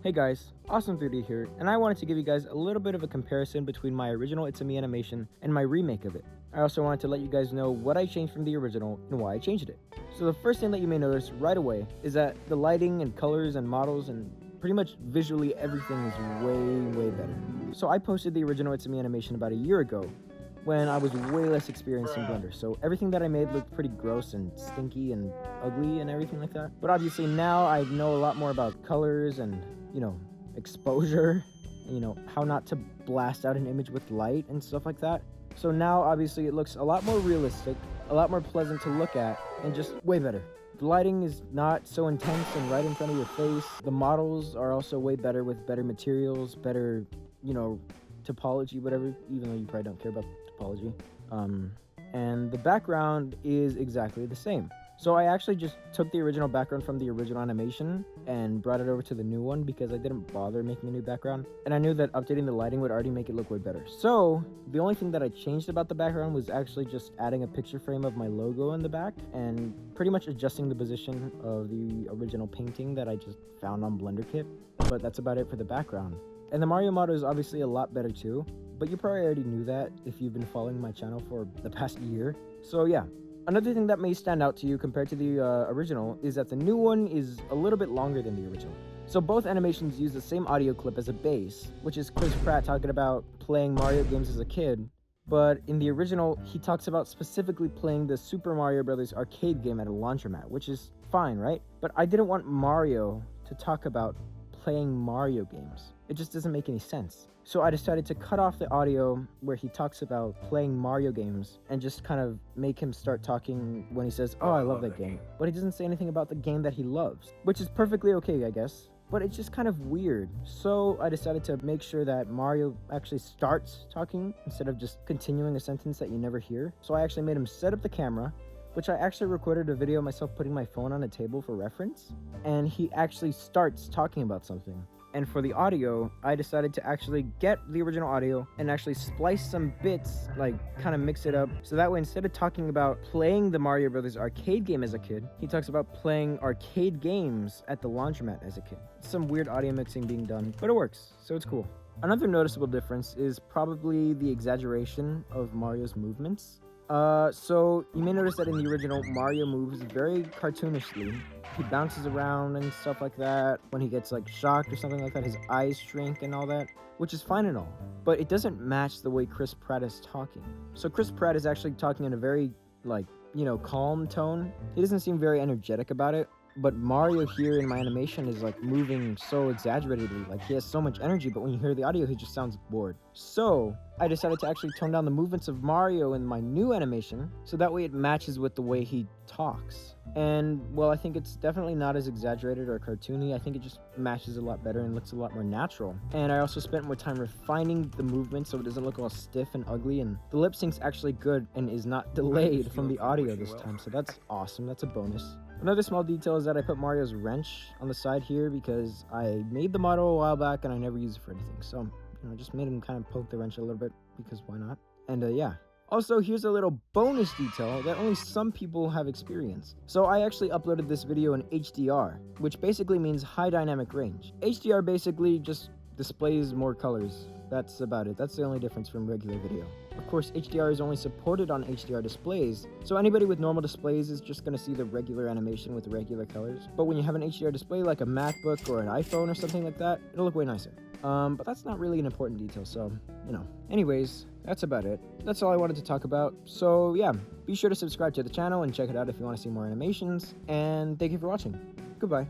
Hey guys, Awesome3D here, and I wanted to give you guys a little bit of a comparison between my original It's a Me animation and my remake of it. I also wanted to let you guys know what I changed from the original and why I changed it. So the first thing that you may notice right away is that the lighting and colors and models and pretty much visually everything is way better. So I posted the original It's a Me animation about a year ago when I was way less experienced in Blender, so everything that I made looked pretty gross and stinky and ugly and everything like that. But obviously now I know a lot more about colors and, exposure, how not to blast out an image with light and stuff like that. So now obviously it looks a lot more realistic, a lot more pleasant to look at, and just way better. The lighting is not so intense and right in front of your face. The models are also way better with better materials, better, topology, whatever, even though you probably don't care about topology. And the background is exactly the same. So I actually just took the original background from the original animation and brought it over to the new one because I didn't bother making a new background. And I knew that updating the lighting would already make it look way better. So the only thing that I changed about the background was actually just adding a picture frame of my logo in the back and pretty much adjusting the position of the original painting that I just found on BlenderKit. But that's about it for the background. And the Mario model is obviously a lot better too, but you probably already knew that if you've been following my channel for the past year. So yeah. Another thing that may stand out to you compared to the original is that the new one is a little bit longer than the original. So both animations use the same audio clip as a base, which is Chris Pratt talking about playing Mario games as a kid. But in the original, he talks about specifically playing the Super Mario Bros. Arcade game at a laundromat, which is fine, right? But I didn't want Mario to talk about playing Mario games. It just doesn't make any sense. So I decided to cut off the audio where he talks about playing Mario games and just kind of make him start talking when he says, "Oh, I love that game." But he doesn't say anything about the game that he loves, which is perfectly okay, I guess. But it's just kind of weird. So I decided to make sure that Mario actually starts talking instead of just continuing a sentence that you never hear. So I actually made him set up the camera, which I actually recorded a video of myself putting my phone on a table for reference, and he actually starts talking about something. And for the audio, I decided to actually get the original audio and actually splice some bits, kind of mix it up, so that way instead of talking about playing the Mario Brothers arcade game as a kid, he talks about playing arcade games at the laundromat as a kid. Some weird audio mixing being done, but it works, so it's cool. Another noticeable difference is probably the exaggeration of Mario's movements. So you may notice that in the original, Mario moves very cartoonishly. He bounces around and stuff like that. When he gets shocked or something like that, his eyes shrink and all that, which is fine and all. But it doesn't match the way Chris Pratt is talking. So Chris Pratt is actually talking in a very, calm tone. He doesn't seem very energetic about it. But Mario here in my animation is moving so exaggeratedly, he has so much energy, but when you hear the audio, he just sounds bored. So I decided to actually tone down the movements of Mario in my new animation, so that way it matches with the way he talks. And well, I think it's definitely not as exaggerated or cartoony. I think it just matches a lot better and looks a lot more natural. And I also spent more time refining the movement so it doesn't look all stiff and ugly, and the lip sync's actually good and is not delayed from the audio this time, so that's awesome. That's a bonus. Another small detail is that I put Mario's wrench on the side here because I made the model a while back and I never use it for anything. So, I just made him kind of poke the wrench a little bit because why not? And yeah. Also, here's a little bonus detail that only some people have experienced. So I actually uploaded this video in HDR, which basically means high dynamic range. HDR basically just displays more colors. That's about it. That's the only difference from regular video. Of course, HDR is only supported on HDR displays, so anybody with normal displays is just going to see the regular animation with regular colors. But when you have an HDR display like a MacBook or an iPhone or something like that, it'll look way nicer. But that's not really an important detail, so, Anyways, that's about it. That's all I wanted to talk about. So yeah, be sure to subscribe to the channel and check it out if you want to see more animations. And thank you for watching. Goodbye.